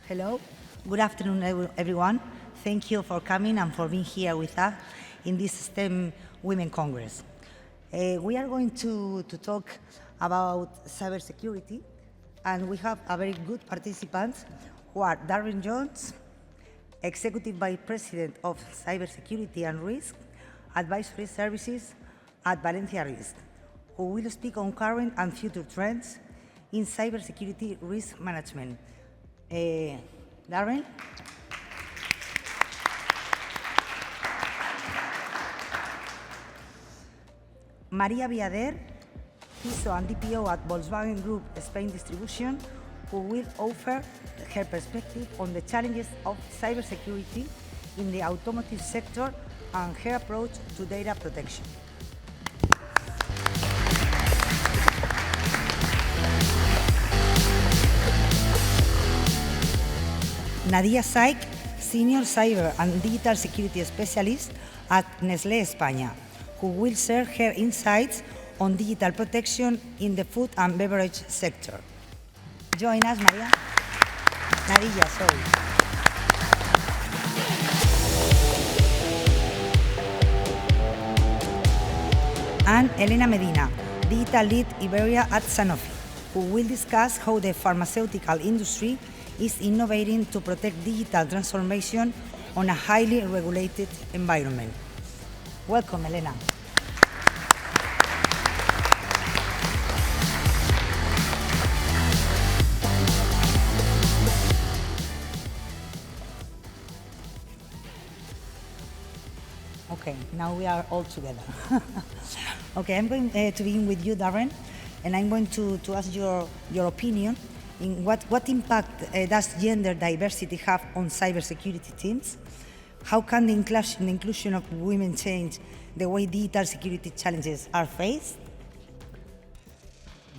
Hello. Good afternoon, everyone. Thank you for coming and for being here with us in this STEM Women Congress. We are going to talk about cybersecurity, and we have a very good participants who are Darren Jones, Executive Vice President of Cybersecurity and Risk Advisory Services at Valencia Risk, who will speak on current and future trends in cybersecurity risk management. Darren? Maria Viader, CISO and DPO at Volkswagen Group Spain Distribution, who will offer her perspective on the challenges of cybersecurity in the automotive sector and her approach to data protection. Nadiya Shaik, Senior Cyber and Digital Security Specialist at Nestlé, España, who will share her insights on digital protection in the food and beverage sector. Join us, Maria. Nadiya, sorry. And Elena Medina, Digital Lead Iberia at SANOFI, who will discuss how the pharmaceutical industry is innovating to protect digital transformation on a highly regulated environment. Welcome, Elena. Okay, now we are all together. Okay, I'm going to begin with you, Darren, and I'm going to ask your opinion in what impact does gender diversity have on cybersecurity teams? How can the inclusion of women change the way digital security challenges are faced?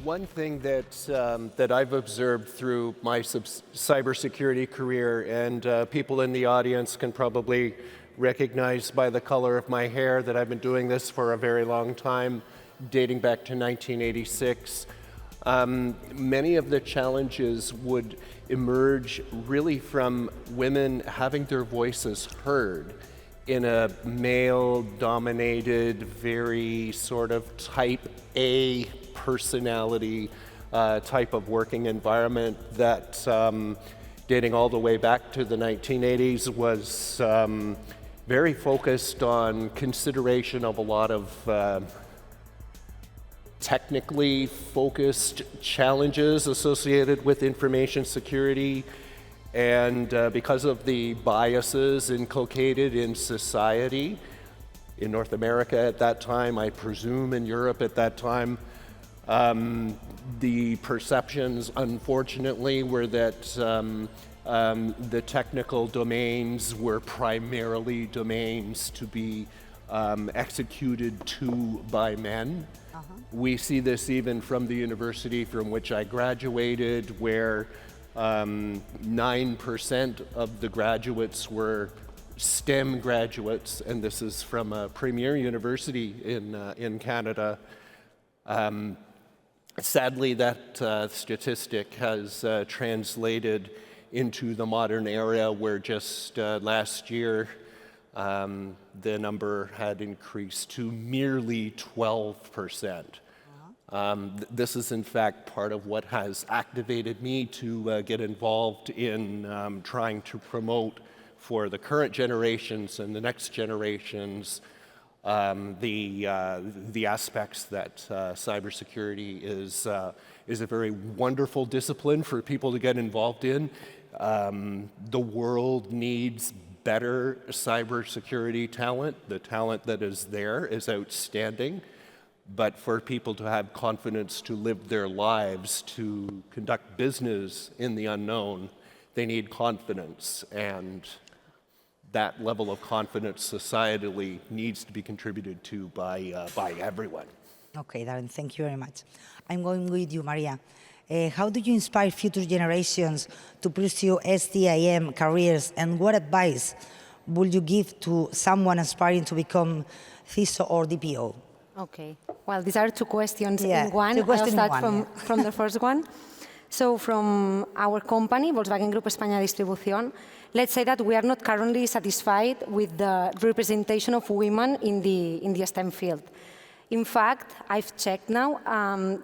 One thing that I've observed through my cybersecurity career, and people in the audience can probably recognize by the color of my hair that I've been doing this for a very long time, dating back to 1986. Many of the challenges would emerge really from women having their voices heard in a male-dominated, very sort of type A personality type of working environment that, dating all the way back to the 1980s, was very focused on consideration of a lot of technically focused challenges associated with information security, and because of the biases inculcated in society, in North America at that time, I presume in Europe at that time, the perceptions, unfortunately, were that the technical domains were primarily domains to be executed by men. We see this even from the university from which I graduated, where 9% of the graduates were STEM graduates, and this is from a premier university in Canada. Sadly, that statistic has translated into the modern era, where just last year the number had increased to merely 12%. This is in fact part of what has activated me to get involved in trying to promote for the current generations and the next generations the aspects that cybersecurity is a very wonderful discipline for people to get involved in. The world needs better cybersecurity talent. The talent that is there is outstanding, but for people to have confidence to live their lives, to conduct business in the unknown, they need confidence, and that level of confidence societally needs to be contributed to by everyone. Okay, Darren, thank you very much. I'm going with you, Maria. How do you inspire future generations to pursue STIM careers, and what advice would you give to someone aspiring to become CISO or DPO? Okay, well, these are two questions in one. I'll start from the first one. So from our company, Volkswagen Group España Distribución, let's say that we are not currently satisfied with the representation of women in the STEM field. In fact, I've checked now,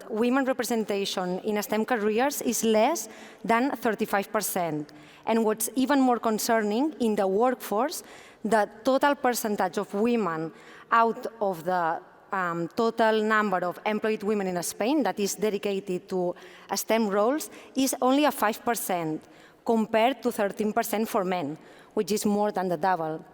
women representation in STEM careers is less than 35%. And what's even more concerning, in the workforce, the total percentage of women out of the total number of employed women in Spain that is dedicated to STEM roles is only a 5%, compared to 13% for men, which is more than the double.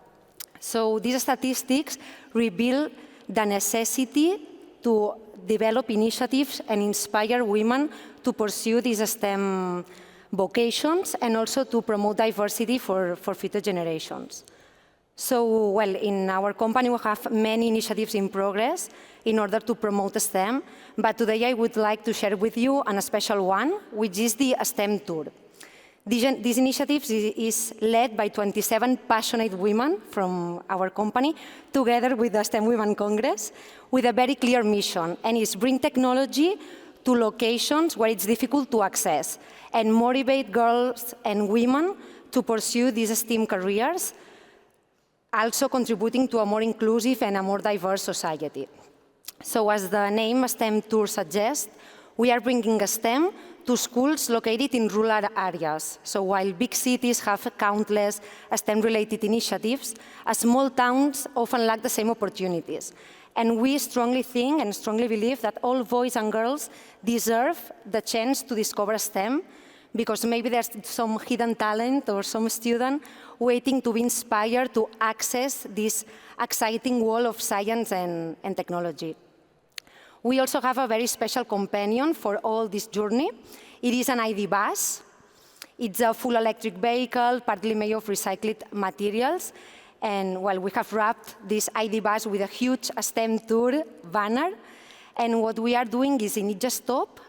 So these statistics reveal the necessity to develop initiatives and inspire women to pursue these STEM vocations and also to promote diversity for future generations. So, well, in our company, we have many initiatives in progress in order to promote STEM, but today I would like to share with you a special one, which is the STEM Tour. This initiative is led by 27 passionate women from our company, together with the STEM Women Congress, with a very clear mission, and is bring technology to locations where it's difficult to access, and motivate girls and women to pursue these STEM careers, also contributing to a more inclusive and a more diverse society. So as the name STEM Tour suggests, we are bringing STEM to schools located in rural areas. So while big cities have countless STEM-related initiatives, small towns often lack the same opportunities. And we strongly think and strongly believe that all boys and girls deserve the chance to discover STEM, because maybe there's some hidden talent or some student waiting to be inspired to access this exciting world of science and technology. We also have a very special companion for all this journey. It is an ID bus. It's a full electric vehicle, partly made of recycled materials. And well, we have wrapped this ID bus with a huge STEM Tour banner. And what we are doing is in each stop,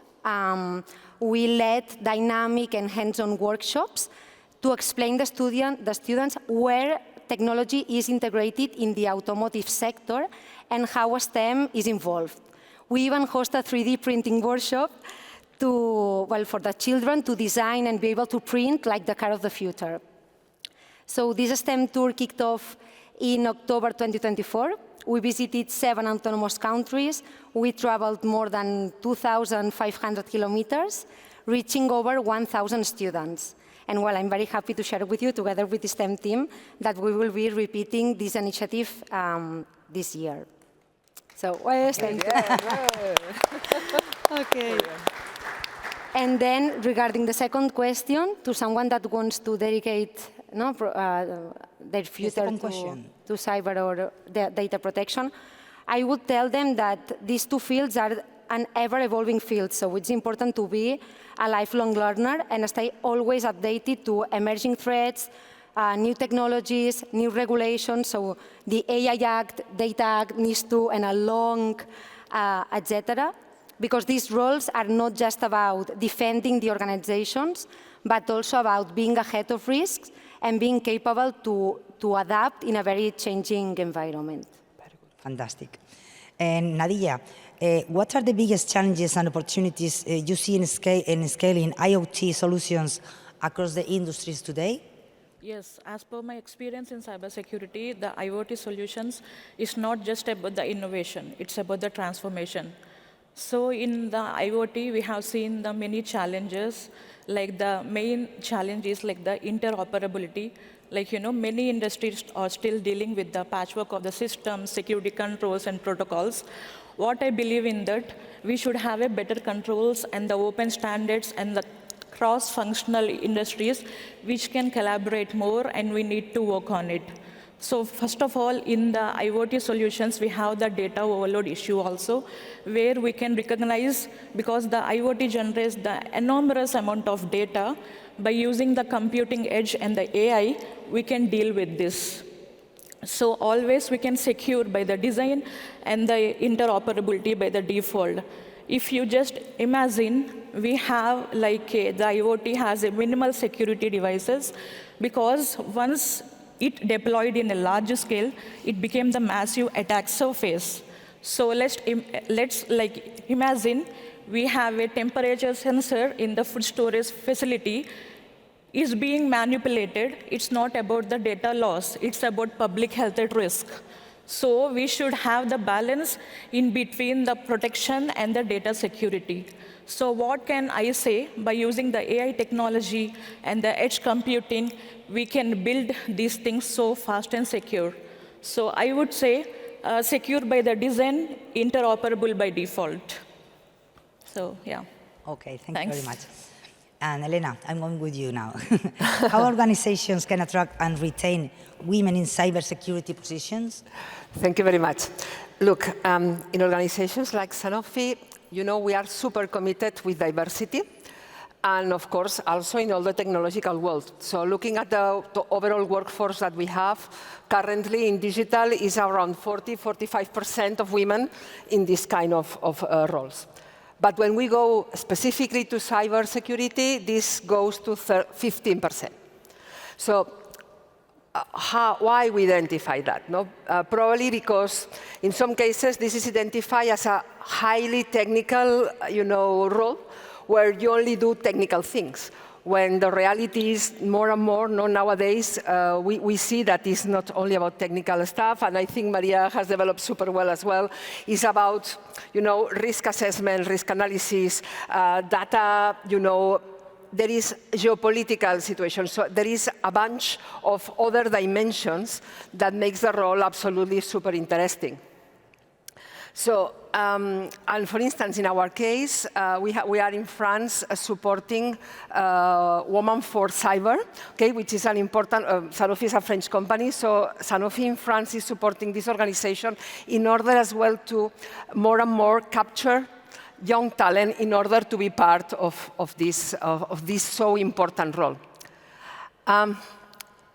we led dynamic and hands-on workshops to explain the students where technology is integrated in the automotive sector and how STEM is involved. We even host a 3D printing workshop for the children to design and be able to print like the car of the future. So this STEM Tour kicked off in October 2024. We visited 7 autonomous countries. We traveled more than 2,500 kilometers, reaching over 1,000 students. And well, I'm very happy to share with you, together with the STEM team, that we will be repeating this initiative this year. So, thank you. Okay. And then, regarding the second question, to someone that wants to dedicate their future to cyber or data protection, I would tell them that these two fields are an ever-evolving field, so it's important to be a lifelong learner and stay always updated to emerging threats, new technologies, new regulations, so the AI Act, Data Act needs to, and a long, etc. Because these roles are not just about defending the organizations, but also about being ahead of risks and being capable to adapt in a very changing environment. Very good. Fantastic. And Nadiya, what are the biggest challenges and opportunities you see in scaling IoT solutions across the industries today? Yes, as per my experience in cybersecurity, the IoT solutions is not just about the innovation, it's about the transformation. So in the IoT, we have seen the many challenges, like the main challenge is like the interoperability. Like, many industries are still dealing with the patchwork of the systems, security controls, and protocols. What I believe in that, we should have a better controls and the open standards and the cross-functional industries which can collaborate more, and we need to work on it. So first of all, in the IoT solutions, we have the data overload issue also, where we can recognize, because the IoT generates the enormous amount of data, by using the computing edge and the AI, we can deal with this. So always we can secure by the design and the interoperability by the default. If you just imagine, we have the IoT has a minimal security devices, because once it deployed in a large scale, it became the massive attack surface. So let's imagine we have a temperature sensor in the food storage facility is being manipulated. It's not about the data loss, it's about public health at risk. So we should have the balance in between the protection and the data security. So what can I say? By using the AI technology and the edge computing, we can build these things so fast and secure. So I would say secure by the design, interoperable by default. So yeah. Okay, thank Thanks. you very much. And Elena, I'm going with you now. How organizations can attract and retain women in cybersecurity positions? Thank you very much. Look, in organizations like SANOFI, you know, we are super committed with diversity, and of course, also in all the technological world. So looking at the overall workforce that we have, currently in digital is around 40–45% of women in this kind of roles. But when we go specifically to cybersecurity, this goes to 15%. So why we identify that? No? Probably because in some cases this is identified as a highly technical role where you only do technical things. When the reality is more and more, nowadays, we see that it's not only about technical stuff, and I think Maria has developed super well as well. It's about risk assessment, risk analysis, data, there is geopolitical situation. So there is a bunch of other dimensions that makes the role absolutely super interesting. So, and for instance, in our case, we are in France supporting Women for Cyber, okay, which is an important, Sanofi is a French company, so Sanofi in France is supporting this organization in order as well to more and more capture young talent in order to be part of this so important role.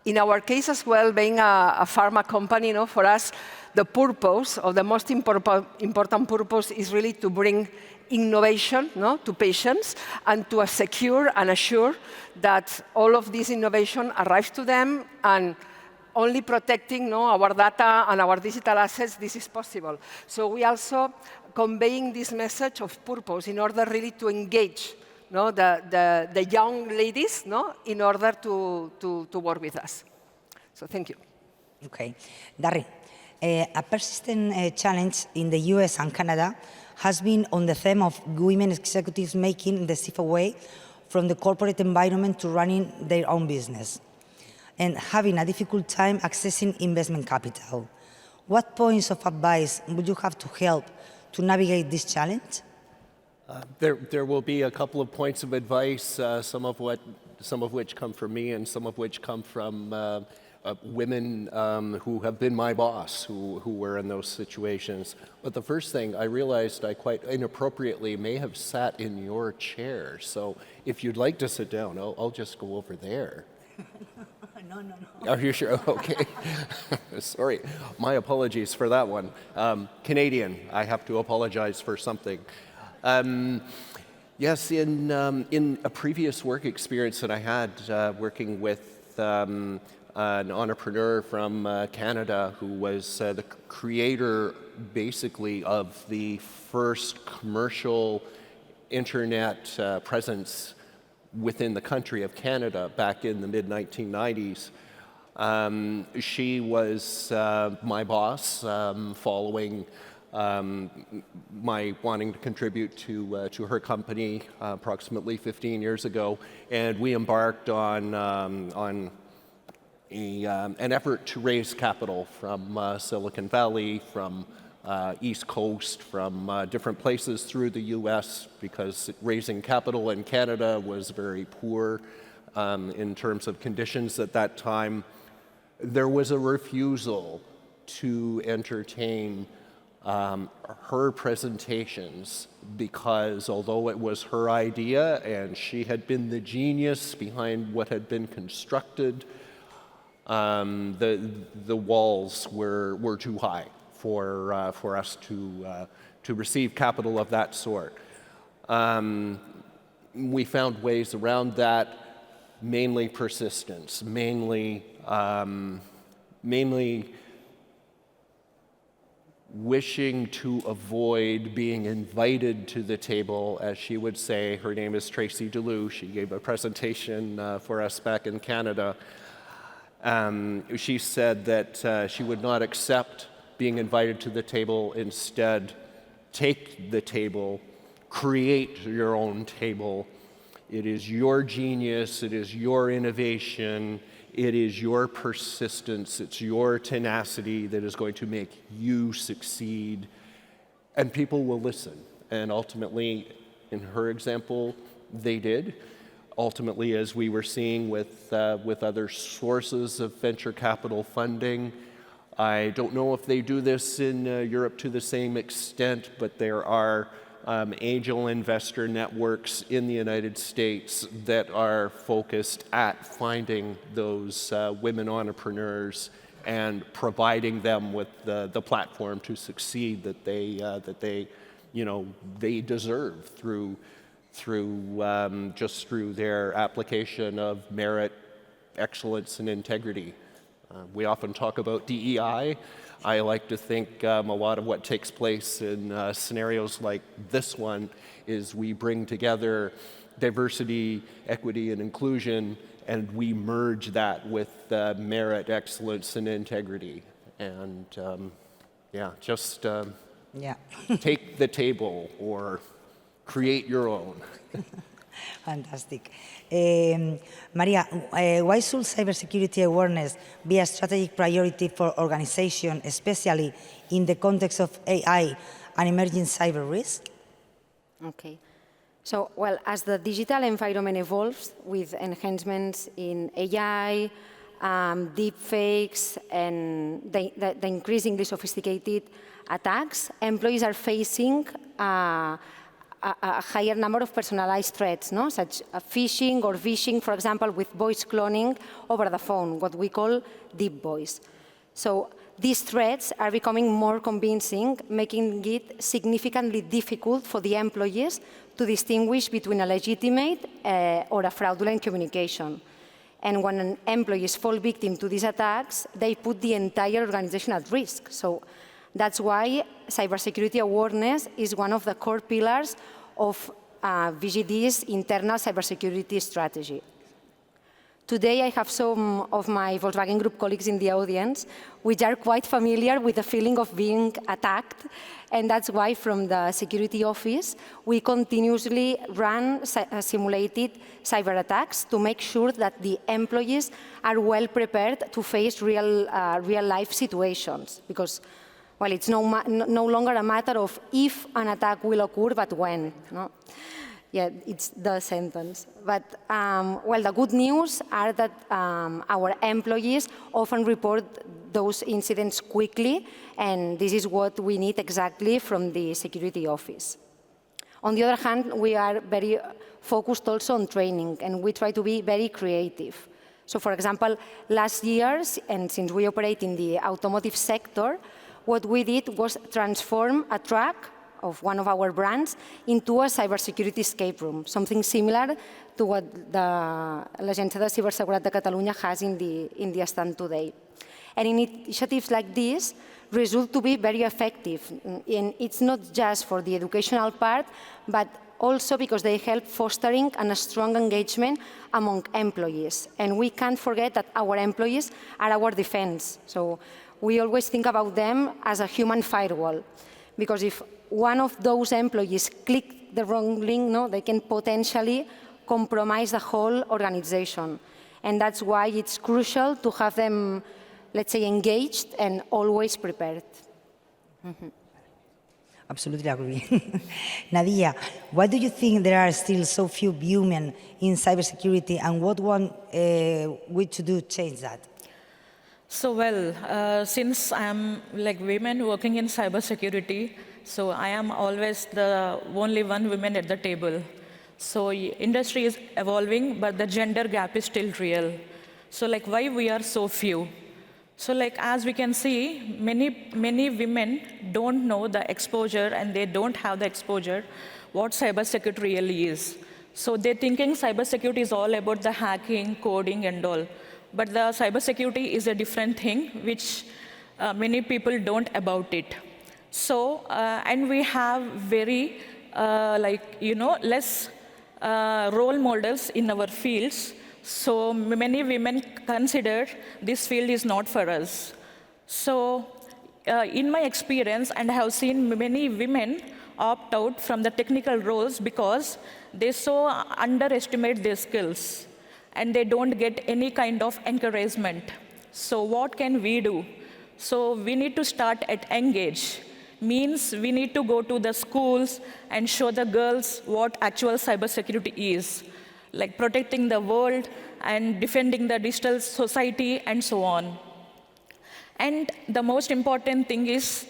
In our case as well, being a pharma company, for us, the purpose, or the most important purpose, is really to bring innovation to patients and to secure and assure that all of this innovation arrives to them, and only protecting our data and our digital assets, this is possible. So we also conveying this message of purpose in order really to engage the young ladies in order to work with us. So thank you. Okay. Darren, a persistent challenge in the US and Canada has been on the theme of women executives making the shift away from the corporate environment to running their own business and having a difficult time accessing investment capital. What points of advice would you have to help to navigate this challenge? There will be a couple of points of advice, some of which come from me and some of which come from women who have been my boss, who were in those situations. But the first thing, I realized I quite inappropriately may have sat in your chair. So if you'd like to sit down, I'll just go over there. No. Are you sure? Okay. Sorry. My apologies for that one. Canadian, I have to apologize for something. Yes, in a previous work experience that I had working with an entrepreneur from Canada who was the creator, basically, of the first commercial internet presence within the country of Canada back in the mid-1990s. She was my boss following my wanting to contribute to her company approximately 15 years ago, and we embarked on an effort to raise capital from Silicon Valley, from East Coast, from different places through the US, because raising capital in Canada was very poor in terms of conditions at that time. There was a refusal to entertain her presentations because although it was her idea and she had been the genius behind what had been constructed, the walls were too high for us to receive capital of that sort. We found ways around that, mainly persistence, mainly wishing to avoid being invited to the table, as she would say. Her name is Tracy DeLu. She gave a presentation for us back in Canada. She said that she would not accept being invited to the table. Instead, take the table, create your own table. It is your genius, it is your innovation, it is your persistence, it's your tenacity that is going to make you succeed, and people will listen. And ultimately, in her example, they did. Ultimately, as we were seeing with other sources of venture capital funding, I don't know if they do this in Europe to the same extent, but there are angel investor networks in the United States that are focused at finding those women entrepreneurs and providing them with the platform to succeed that they deserve through their application of merit, excellence, and integrity. We often talk about DEI. I like to think a lot of what takes place in scenarios like this one is we bring together diversity, equity, and inclusion, and we merge that with merit, excellence, and integrity. And take the table or create your own. Fantastic. Maria, why should cybersecurity awareness be a strategic priority for organizations, especially in the context of AI and emerging cyber risk? Okay. So, well, as the digital environment evolves with enhancements in AI, deepfakes, and the increasingly sophisticated attacks, employees are facing a higher number of personalized threats, such as phishing or vishing, for example, with voice cloning over the phone, what we call deep voice. So these threats are becoming more convincing, making it significantly difficult for the employees to distinguish between a legitimate or a fraudulent communication. And when employees fall victim to these attacks, they put the entire organization at risk. So that's why cybersecurity awareness is one of the core pillars of VGD's internal cybersecurity strategy. Today, I have some of my Volkswagen Group colleagues in the audience, which are quite familiar with the feeling of being attacked. And that's why, from the security office, we continuously run simulated cyber attacks to make sure that the employees are well prepared to face real-life situations. Because, well, it's no longer a matter of if an attack will occur, but when. Yeah, it's the sentence. But, well, the good news are that our employees often report those incidents quickly, and this is what we need exactly from the security office. On the other hand, we are very focused also on training, and we try to be very creative. So, for example, last year, and since we operate in the automotive sector, what we did was transform a truck of one of our brands into a cybersecurity escape room, something similar to what l'Agència de Ciberseguretat de Catalunya has in the stand today. And initiatives like this result to be very effective. And it's not just for the educational part, but also because they help fostering a strong engagement among employees. And we can't forget that our employees are our defense. So we always think about them as a human firewall, because if one of those employees click the wrong link, they can potentially compromise the whole organization. And that's why it's crucial to have them, let's say, engaged and always prepared. Mm-hmm. Absolutely agree. Nadiya, why do you think there are still so few women in cybersecurity, and what want we to do to change that? So, well, since I'm like women working in cybersecurity, so I am always the only one woman at the table. So industry is evolving, but the gender gap is still real. So like why we are so few? So like as we can see, many women don't know the exposure, and they don't have the exposure what cybersecurity really is. So they're thinking cybersecurity is all about the hacking, coding, and all. But the cybersecurity is a different thing, which many people don't about it. So, and we have very, less role models in our fields. So many women consider this field is not for us. So in my experience, and I have seen many women opt out from the technical roles because they so underestimate their skills and they don't get any kind of encouragement. So what can we do? So we need to start at young age. Means we need to go to the schools and show the girls what actual cybersecurity is, like protecting the world and defending the digital society and so on. And the most important thing is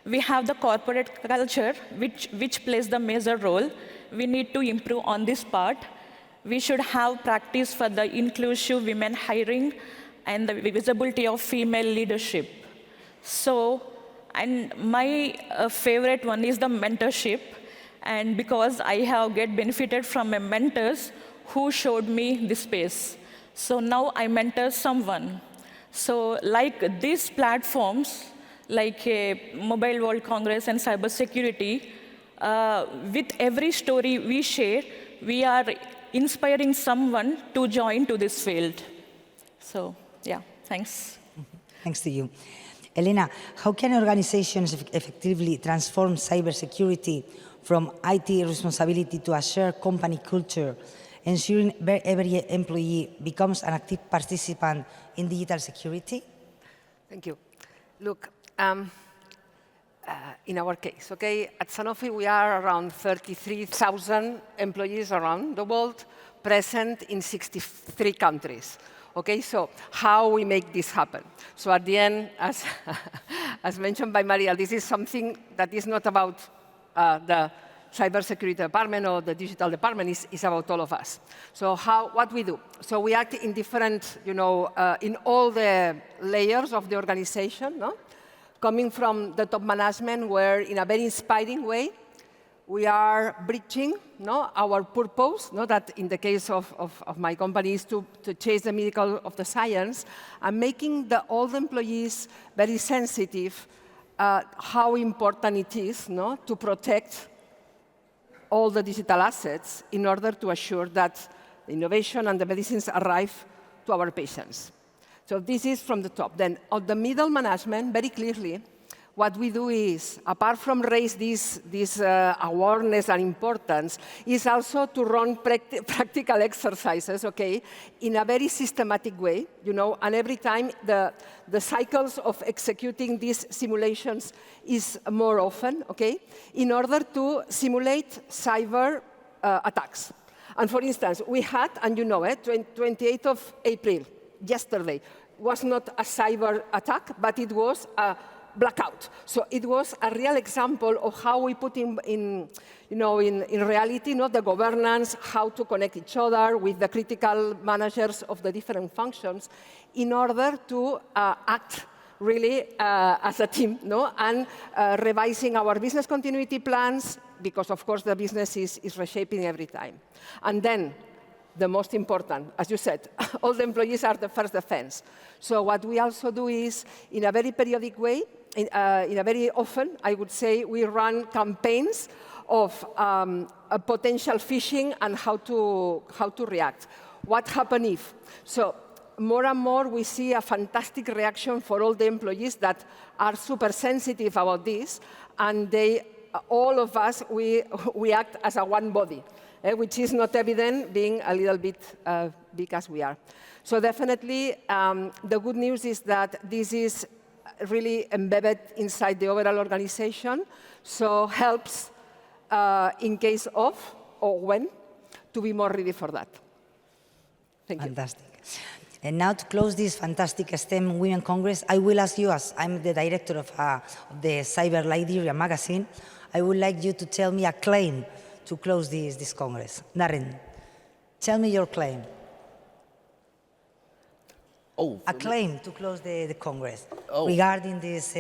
we have the corporate culture, which plays the major role. We need to improve on this part. We should have practice for the inclusive women hiring and the visibility of female leadership. So, and my favorite one is the mentorship. And because I have benefited from my mentors who showed me this space. So now I mentor someone. So like these platforms, like Mobile World Congress and Cybersecurity, with every story we share, we are inspiring someone to join to this field. So yeah, thanks. Thanks to you. Elena, how can organizations effectively transform cybersecurity from IT responsibility to a shared company culture, ensuring every employee becomes an active participant in digital security? Thank you. Look, in our case, okay, at Sanofi we are around 33,000 employees around the world, present in 63 countries. Okay, so how we make this happen? So at the end, as mentioned by Maria, this is something that is not about the cybersecurity department or the digital department, is about all of us. So what we do? So we act in different, in all the layers of the organization, no? Coming from the top management, where in a very inspiring way, we are bridging our purpose, that in the case of my company is to chase the miracle of the science, and making all the employees very sensitive how important it is to protect all the digital assets in order to assure that the innovation and the medicines arrive to our patients. So this is from the top. Then on the middle management, very clearly, what we do is, apart from raise this awareness and importance, is also to run practical exercises, okay, in a very systematic way, and every time the cycles of executing these simulations is more often, okay, in order to simulate cyber attacks. And for instance, we had, and 28th of April, yesterday, was not a cyber attack, but it was a blackout. So it was a real example of how we put in reality, the governance, how to connect each other with the critical managers of the different functions in order to act really as a team, and revising our business continuity plans, because of course the business is reshaping every time. And then, the most important, as you said, all the employees are the first defense. So what we also do is, in a very periodic way, in a very often, I would say, we run campaigns of a potential phishing and how to react. What happens if? So more and more, we see a fantastic reaction for all the employees that are super sensitive about this, and all of us, we act as a one body. Which is not evident being a little bit big as we are. So definitely, the good news is that this is really embedded inside the overall organization, so helps in case of or when to be more ready for that. Thank you. Fantastic. And now to close this fantastic STEM Women Congress, I will ask you, as I'm the director of the CyberLideria magazine, I would like you to tell me a claim to close this Congress. Darren, tell me your claim. A claim to close the Congress regarding this.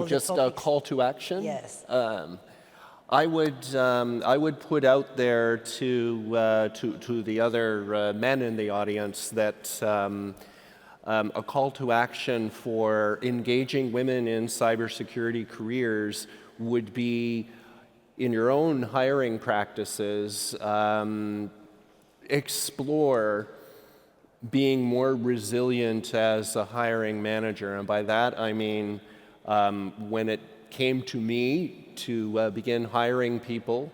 Just a call to action? Yes. I would put out there to the other men in the audience that a call to action for engaging women in cybersecurity careers would be, in your own hiring practices, explore being more resilient as a hiring manager. And by that, I mean, when it came to me to begin hiring people,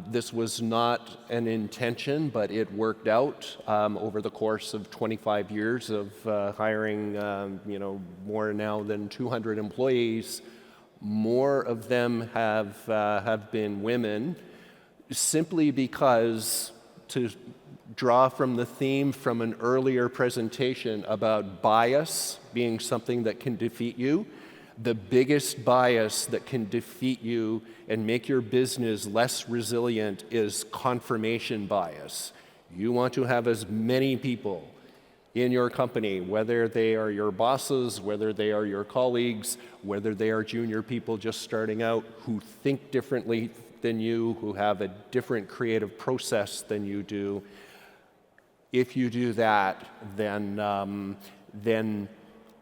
this was not an intention, but it worked out over the course of 25 years of hiring, more now than 200 employees. More of them have been women, simply because, to draw from the theme from an earlier presentation about bias being something that can defeat you, the biggest bias that can defeat you and make your business less resilient is confirmation bias. You want to have as many people in your company, whether they are your bosses, whether they are your colleagues, whether they are junior people just starting out who think differently than you, who have a different creative process than you do. If you do that, then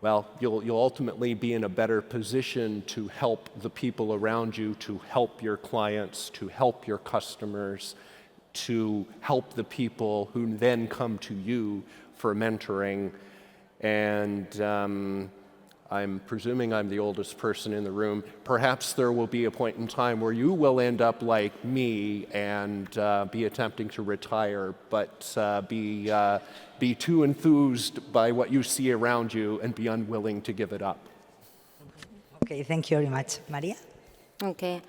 well, you'll ultimately be in a better position to help the people around you, to help your clients, to help your customers, to help the people who then come to you for mentoring. And I'm presuming I'm the oldest person in the room. Perhaps there will be a point in time where you will end up like me and be attempting to retire, but be too enthused by what you see around you and be unwilling to give it up. Okay, thank you very much. Maria? Okay.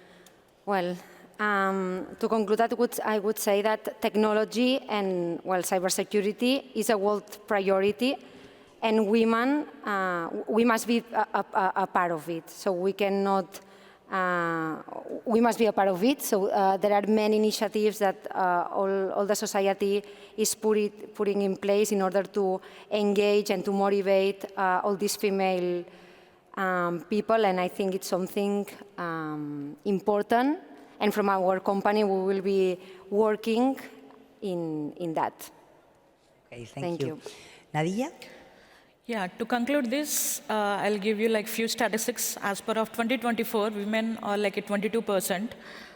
Well, to conclude, I would say that technology and, well, cybersecurity is a world priority, and women, we must be a part of it. So we cannot, we must be a part of it. So there are many initiatives that all the society is putting in place in order to engage and to motivate all these female people, and I think it's something important. And from our company, we will be working in that. Okay, thank you. Nadiya? Yeah, to conclude this, I'll give you like few statistics. As per of 2024, women are like at 22%.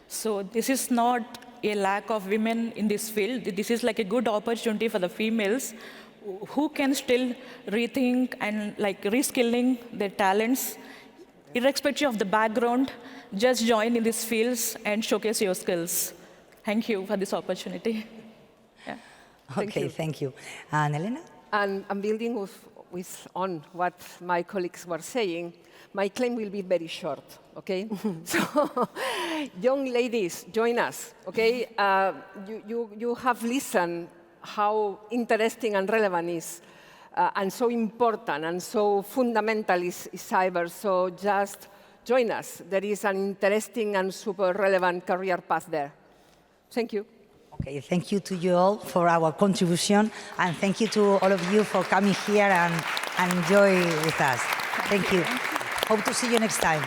So this is not a lack of women in this field. This is like a good opportunity for the females who can still rethink and like reskilling their talents, irrespective of the background. Just join in these fields and showcase your skills. Thank you for this opportunity. Yeah. Okay, thank you. And Elena? And I'm building on what my colleagues were saying. My claim will be very short, okay? So, young ladies, join us, okay? You have listened how interesting and relevant is, and so important and so fundamental is cyber. So just join us. There is an interesting and super relevant career path there. Thank you. Okay, thank you to you all for our contribution, and thank you to all of you for coming here and enjoy with us. Thank you. Hope to see you next time.